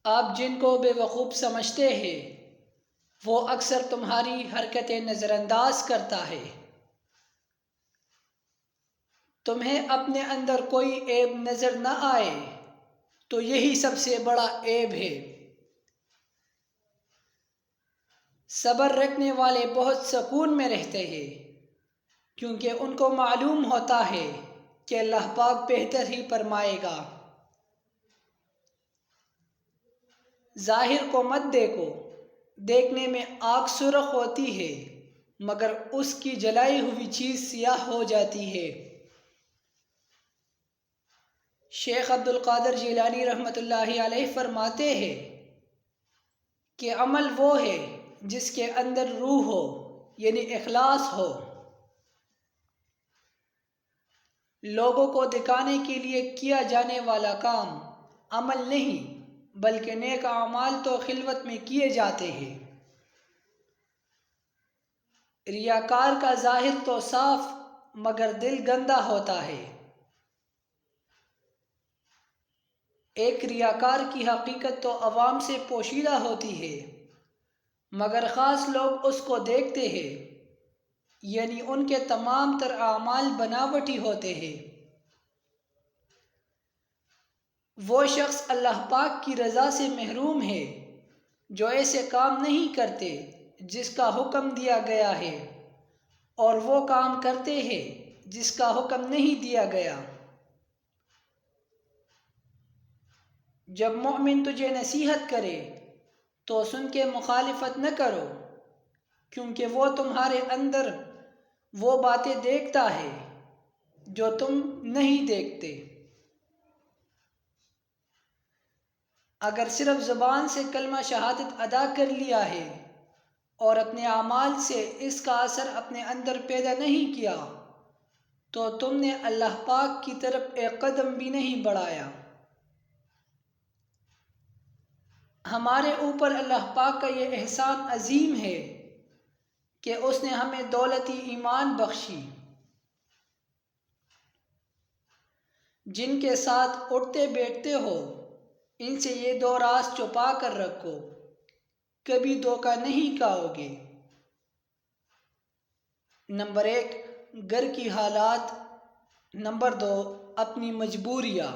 آپ جن کو بے وقوف سمجھتے ہیں وہ اکثر تمہاری حرکتیں نظر انداز کرتا ہے۔ تمہیں اپنے اندر کوئی عیب نظر نہ آئے تو یہی سب سے بڑا عیب ہے۔ صبر رکھنے والے بہت سکون میں رہتے ہیں کیونکہ ان کو معلوم ہوتا ہے کہ اللہ پاک بہتر ہی فرمائے گا۔ ظاہر کو مت دیکھو، دیکھنے میں آگ سرخ ہوتی ہے مگر اس کی جلائی ہوئی چیز سیاہ ہو جاتی ہے۔ شیخ عبد القادر جیلانی رحمۃ اللہ علیہ فرماتے ہیں کہ عمل وہ ہے جس کے اندر روح ہو، یعنی اخلاص ہو۔ لوگوں کو دکھانے کے لیے کیا جانے والا کام عمل نہیں بلکہ نیک اعمال تو خلوت میں کیے جاتے ہیں۔ ریاکار کا ظاہر تو صاف مگر دل گندا ہوتا ہے۔ ایک ریاکار کی حقیقت تو عوام سے پوشیدہ ہوتی ہے مگر خاص لوگ اس کو دیکھتے ہیں، یعنی ان کے تمام تر اعمال بناوٹی ہوتے ہیں۔ وہ شخص اللہ پاک کی رضا سے محروم ہے جو ایسے کام نہیں کرتے جس کا حکم دیا گیا ہے، اور وہ کام کرتے ہیں جس کا حکم نہیں دیا گیا۔ جب مومن تجھے نصیحت کرے تو سن کے مخالفت نہ کرو، کیونکہ وہ تمہارے اندر وہ باتیں دیکھتا ہے جو تم نہیں دیکھتے۔ اگر صرف زبان سے کلمہ شہادت ادا کر لیا ہے اور اپنے اعمال سے اس کا اثر اپنے اندر پیدا نہیں کیا تو تم نے اللہ پاک کی طرف ایک قدم بھی نہیں بڑھایا۔ ہمارے اوپر اللہ پاک کا یہ احسان عظیم ہے کہ اس نے ہمیں دولت ایمان بخشی۔ جن کے ساتھ اٹھتے بیٹھتے ہو ان سے یہ دو راز چھپا کر رکھو، کبھی دھوکہ نہیں کھاؤ گے۔ نمبر 1 گھر کی حالات، نمبر 2 اپنی مجبوریاں۔